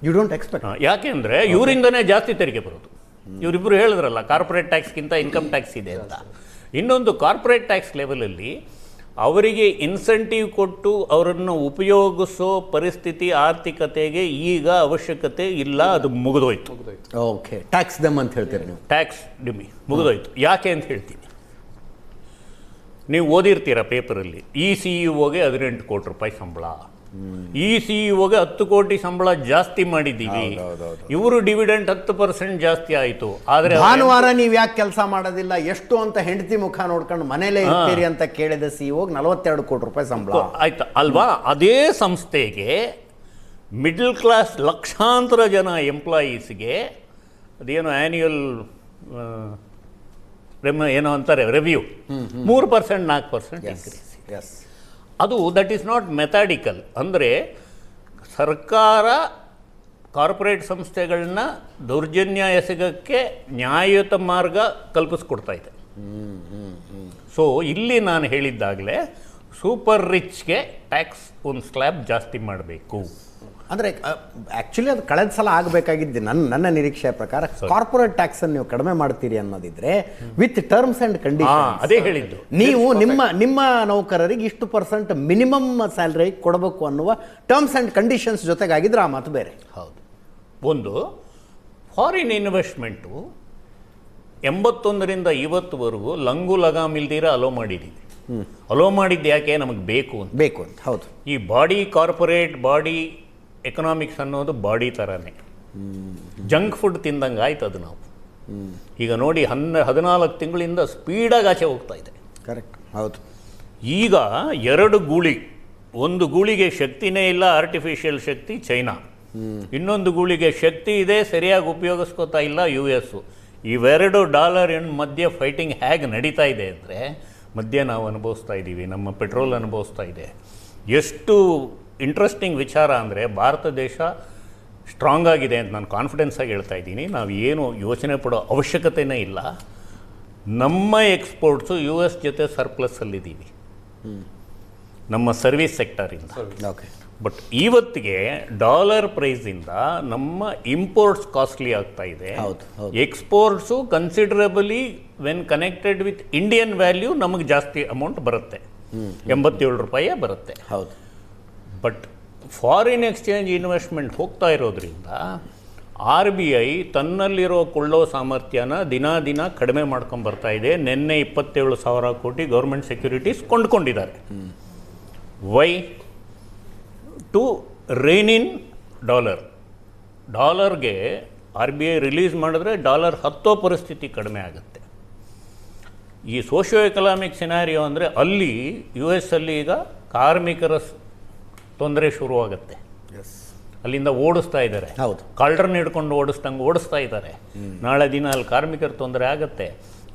You don't expect. ಯಾಕೆಂದರೆ ಇವರಿಂದನೇ ಜಾಸ್ತಿ ತೆರಿಗೆ ಬರೋದು. ಇವರಿಬ್ಬರು ಹೇಳಿದ್ರಲ್ಲ ಕಾರ್ಪೊರೇಟ್ ಟ್ಯಾಕ್ಸ್ಗಿಂತ ಇನ್ಕಮ್ ಟ್ಯಾಕ್ಸ್ ಇದೆ ಅಂತ. ಇನ್ನೊಂದು ಕಾರ್ಪೊರೇಟ್ ಟ್ಯಾಕ್ಸ್ ಲೆವೆಲಲ್ಲಿ ಅವರಿಗೆ ಇನ್ಸೆಂಟಿವ್ ಕೊಟ್ಟು ಅವರನ್ನು ಉಪಯೋಗಿಸೋ ಪರಿಸ್ಥಿತಿ ಆರ್ಥಿಕತೆಗೆ ಈಗ ಅವಶ್ಯಕತೆ ಇಲ್ಲ, ಅದು ಮುಗಿದೋಯ್ತು. ಓಕೆ, ಟ್ಯಾಕ್ಸ್ ದಮ್ ಅಂತ ಹೇಳ್ತೀರಿ ನೀವು. ಟ್ಯಾಕ್ಸ್ ಡಿಮಿ ಮುಗಿದೋಯ್ತು. ಯಾಕೆ ಅಂತ ಹೇಳ್ತೀನಿ. ನೀವು ಓದಿರ್ತೀರ ಪೇಪರಲ್ಲಿ ECEOಗೆ 18 ಕೋಟಿ ರೂಪಾಯಿ ಸಂಬಳ, ECEOಗೆ 10 ಕೋಟಿ ಸಂಬಳ ಜಾಸ್ತಿ ಮಾಡಿದ್ದೀವಿ, ಇವರು ಡಿವಿಡೆಂಟ್ 10% ಜಾಸ್ತಿ ಆಯಿತು. ಆದರೆ ಭಾನುವಾರ ನೀವು ಯಾಕೆ ಕೆಲಸ ಮಾಡೋದಿಲ್ಲ, ಎಷ್ಟು ಅಂತ ಹೆಂಡತಿ ಮುಖ ನೋಡ್ಕೊಂಡು ಮನೇಲೇ ಇರ್ತೀರಿ ಅಂತ ಕೇಳಿದ CEOಗೆ 42 ಕೋಟಿ ರೂಪಾಯಿ ಸಂಬಳ ಆಯ್ತಾ ಅಲ್ವಾ? ಅದೇ ಸಂಸ್ಥೆಗೆ ಮಿಡ್ಲ್ ಕ್ಲಾಸ್ ಲಕ್ಷಾಂತರ ಜನ ಎಂಪ್ಲಾಯೀಸ್ಗೆ ಅದೇನು ಆ್ಯನ್ಯುಯಲ್ ಏನೋ ಅಂತಾರೆ ರೆವ್ಯೂ 3% 4% ಇನ್ಕ್ರೀಸ್. ಎಸ್, ಅದು ದಟ್ ಈಸ್ ನಾಟ್ ಮೆಥಾಡಿಕಲ್. ಅಂದರೆ ಸರ್ಕಾರ ಕಾರ್ಪೊರೇಟ್ ಸಂಸ್ಥೆಗಳನ್ನ ದೌರ್ಜನ್ಯ ಎಸಗಕ್ಕೆ ನ್ಯಾಯಯುತ ಮಾರ್ಗ ಕಲ್ಪಿಸ್ಕೊಡ್ತಾ ಇದೆ. ಸೊ ಇಲ್ಲಿ ನಾನು ಹೇಳಿದ್ದಾಗಲೇ ಸೂಪರ್ ರಿಚ್ಗೆ ಟ್ಯಾಕ್ಸ್ ಒಂದು ಸ್ಲ್ಯಾಬ್ ಜಾಸ್ತಿ ಮಾಡಬೇಕು. ಅಂದರೆ ಆ್ಯಕ್ಚುಲಿ ಅದು ಕಳೆದ ಸಲ ಆಗಬೇಕಾಗಿದ್ದು ನನ್ನ ನಿರೀಕ್ಷೆಯ ಪ್ರಕಾರ ಕಾರ್ಪೊರೇಟ್ ಟ್ಯಾಕ್ಸನ್ನು ನೀವು ಕಡಿಮೆ ಮಾಡ್ತೀರಿ ಅನ್ನೋದಿದ್ರೆ ವಿತ್ ಟರ್ಮ್ಸ್ ಆ್ಯಂಡ್ ಕಂಡೀಷನ್. ಅದೇ ಹೇಳಿದ್ದು, ನೀವು ನಿಮ್ಮ ನೌಕರರಿಗೆ ಇಷ್ಟು % ಮಿನಿಮಮ್ ಸ್ಯಾಲ್ರಿ ಕೊಡಬೇಕು ಅನ್ನುವ ಟರ್ಮ್ಸ್ ಆ್ಯಂಡ್ ಕಂಡೀಷನ್ಸ್ ಜೊತೆಗಾಗಿದ್ರೆ ಆ ಮಾತು ಬೇರೆ. ಹೌದು. ಒಂದು ಫಾರಿನ್ ಇನ್ವೆಸ್ಟ್ಮೆಂಟು 81ರಿಂದ ಇವತ್ತುವರೆಗೂ ಲಂಗು ಲಗಾಮಿಲ್ದಿರ ಅಲೋ ಮಾಡಿದ್ದೀವಿ. ಅಲೋ ಮಾಡಿದ್ದು ಯಾಕೆ? ನಮಗೆ ಬೇಕು ಅಂತ. ಹೌದು. ಈ ಬಾಡಿ ಕಾರ್ಪೊರೇಟ್ ಬಾಡಿ ಎಕನಾಮಿಕ್ಸ್ ಅನ್ನೋದು ಬಾಡಿ ಥರನೇ ಜಂಕ್ ಫುಡ್ ತಿಂದಂಗೆ ಆಯ್ತು ಅದು. ನಾವು ಈಗ ನೋಡಿ 14 ತಿಂಗಳಿಂದ ಸ್ಪೀಡಾಗಿ ಆಚೆ ಹೋಗ್ತಾ ಇದೆ. ಕರೆಕ್ಟ್. ಹೌದು. ಈಗ 2 ಗೂಳಿ, ಒಂದು ಗೂಳಿಗೆ ಶಕ್ತಿನೇ ಇಲ್ಲ, ಆರ್ಟಿಫಿಷಿಯಲ್ ಶಕ್ತಿ ಚೈನಾ, ಇನ್ನೊಂದು ಗೂಳಿಗೆ ಶಕ್ತಿ ಇದೆ, ಸರಿಯಾಗಿ ಉಪಯೋಗಿಸ್ಕೋತಾ ಇಲ್ಲ US. ಇವೆರಡು ಡಾಲರ್ ಮಧ್ಯೆ ಫೈಟಿಂಗ್ ಹೇಗೆ ನಡೀತಾ ಇದೆ ಅಂದರೆ ಮಧ್ಯೆ ನಾವು ಅನುಭವಿಸ್ತಾ ಇದ್ದೀವಿ, ನಮ್ಮ ಪೆಟ್ರೋಲ್ ಅನುಭವಿಸ್ತಾ ಇದೆ. ಎಷ್ಟು ಇಂಟ್ರೆಸ್ಟಿಂಗ್ ವಿಚಾರ ಅಂದರೆ ಭಾರತ ದೇಶ ಸ್ಟ್ರಾಂಗ್ ಆಗಿದೆ ಅಂತ ನಾನು ಕಾನ್ಫಿಡೆನ್ಸಾಗಿ ಹೇಳ್ತಾ ಇದ್ದೀನಿ. ನಾವು ಏನು ಯೋಚನೆ ಪಡೋ ಅವಶ್ಯಕತೆಯೇ ಇಲ್ಲ. ನಮ್ಮ ಎಕ್ಸ್ಪೋರ್ಟ್ಸು US ಜೊತೆ ಸರ್ಪ್ಲಸ್ಸಲ್ಲಿದ್ದೀವಿ ನಮ್ಮ ಸರ್ವಿಸ್ ಸೆಕ್ಟರಿಂದ. ಓಕೆ. ಬಟ್ ಇವತ್ತಿಗೆ ಡಾಲರ್ ಪ್ರೈಸಿಂದ ನಮ್ಮ ಇಂಪೋರ್ಟ್ಸ್ ಕಾಸ್ಟ್ಲಿ ಆಗ್ತಾ ಇದೆ. Exports ಕನ್ಸಿಡರಬಲಿ when connected with Indian value ನಮಗೆ ಜಾಸ್ತಿ ಅಮೌಂಟ್ ಬರುತ್ತೆ, 87 ರೂಪಾಯಿ ಬರುತ್ತೆ. ಹೌದು. ಬಟ್ ಫಾರಿನ್ ಎಕ್ಸ್ಚೇಂಜ್ ಇನ್ವೆಸ್ಟ್ಮೆಂಟ್ ಹೋಗ್ತಾ ಇರೋದ್ರಿಂದ RBI ತನ್ನಲ್ಲಿರೋ ಕೊಳ್ಳೋ ಸಾಮರ್ಥ್ಯನ ದಿನ ಕಡಿಮೆ ಮಾಡ್ಕೊಂಬರ್ತಾ ಇದೆ. ನಿನ್ನೆ 27,000 ಕೋಟಿ ಗೌರ್ಮೆಂಟ್ ಸೆಕ್ಯೂರಿಟೀಸ್ ಕೊಂಡ್ಕೊಂಡಿದ್ದಾರೆ. ವೈ? ಟು ರೈನ್ ಇನ್ ಡಾಲರ್ಗೆ RBI ರಿಲೀಸ್ ಮಾಡಿದ್ರೆ ಡಾಲರ್ ಹತ್ತೋ ಪರಿಸ್ಥಿತಿ ಕಡಿಮೆ ಆಗುತ್ತೆ. ಈ ಸೋಷಿಯೋ ಎಕನಾಮಿಕ್ ಸಿನಾರಿಯೋ ಅಂದರೆ ಅಲ್ಲಿ US ಅಲ್ಲಿ ಈಗ ಕಾರ್ಮಿಕರ ತೊಂದರೆ ಶುರುವಾಗುತ್ತೆ. ಅಲ್ಲಿಂದ ಓಡಿಸ್ತಾ ಇದ್ದಾರೆ. ಹೌದು. ಕಾಲ್ಡ್ರನ್ನ ಹಿಡ್ಕೊಂಡು ಓಡಿಸ್ತಾ ಇದ್ದಾರೆ. ನಾಳೆ ದಿನ ಅಲ್ಲಿ ಕಾರ್ಮಿಕರ ತೊಂದರೆ ಆಗುತ್ತೆ.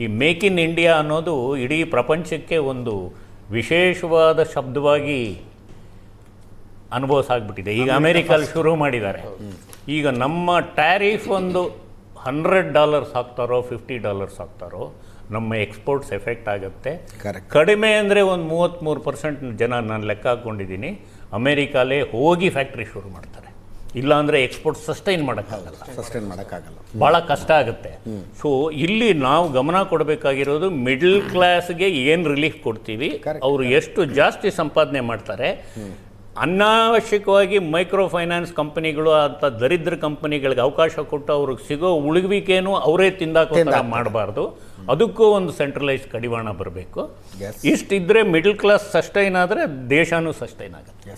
ಈ ಮೇಕ್ ಇನ್ ಇಂಡಿಯಾ ಅನ್ನೋದು ಇಡೀ ಪ್ರಪಂಚಕ್ಕೆ ಒಂದು ವಿಶೇಷವಾದ ಶಬ್ದವಾಗಿ ಅನುಭವಿಸಾಗ್ಬಿಟ್ಟಿದೆ. ಈಗ ಅಮೆರಿಕಲ್ಲಿ ಶುರು ಮಾಡಿದ್ದಾರೆ. ಈಗ ನಮ್ಮ ಟ್ಯಾರಿಫ್ ಒಂದು $100 ಹಾಕ್ತಾರೋ $50 ಹಾಕ್ತಾರೋ ನಮ್ಮ ಎಕ್ಸ್ಪೋರ್ಟ್ಸ್ ಎಫೆಕ್ಟ್ ಆಗುತ್ತೆ. ಕಡಿಮೆ ಅಂದರೆ ಒಂದು 33% ಜನ ನಾನು ಲೆಕ್ಕ ಹಾಕ್ಕೊಂಡಿದ್ದೀನಿ ಅಮೇರಿಕಾಲೇ ಹೋಗಿ ಫ್ಯಾಕ್ಟ್ರಿ ಶುರು ಮಾಡ್ತಾರೆ. ಇಲ್ಲಾಂದರೆ ಎಕ್ಸ್ಪೋರ್ಟ್ ಸಸ್ಟೈನ್ ಮಾಡೋಕ್ಕಾಗಲ್ಲ, ಭಾಳ ಕಷ್ಟ ಆಗುತ್ತೆ. ಸೊ ಇಲ್ಲಿ ನಾವು ಗಮನ ಕೊಡಬೇಕಾಗಿರೋದು ಮಿಡ್ಲ್ ಕ್ಲಾಸ್ಗೆ ಏನು ರಿಲೀಫ್ ಕೊಡ್ತೀವಿ, ಅವರು ಎಷ್ಟು ಜಾಸ್ತಿ ಸಂಪಾದನೆ ಮಾಡ್ತಾರೆ. ಅನಾವಶ್ಯಕವಾಗಿ ಮೈಕ್ರೋ ಫೈನಾನ್ಸ್ ಕಂಪನಿಗಳು ಅಂತ ದರಿದ್ರ ಕಂಪನಿಗಳಿಗೆ ಅವಕಾಶ ಕೊಟ್ಟು ಅವ್ರಿಗೆ ಸಿಗೋ ಉಳುವಿಕೆನೂ ಅವರೇ ತಿಂದಾಕೋ ಮಾಡಬಾರ್ದು. ಅದಕ್ಕೂ ಒಂದು ಸೆಂಟ್ರಲೈಸ್ ಕಡಿವಾಣ ಬರಬೇಕು. ಇಷ್ಟಿದ್ರೆ ಮಿಡ್ಲ್ ಕ್ಲಾಸ್ ಸಸ್ಟೈನ್ ಆದರೆ ದೇಶನೂ ಸಸ್ಟೈನ್ ಆಗುತ್ತೆ.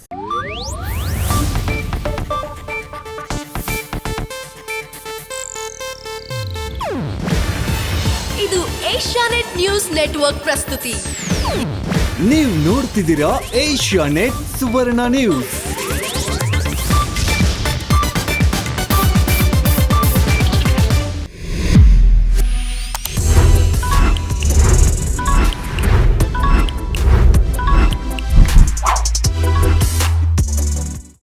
ಇದು ಏಷ್ಯಾನೆಟ್ ನ್ಯೂಸ್ ನೆಟ್ವರ್ಕ್ ಪ್ರಸ್ತುತಿ. ನೀವು ನೋಡ್ತಿದ್ದೀರಾ ಏಷ್ಯಾನೆಟ್ ಸುವರ್ಣ ನ್ಯೂಸ್.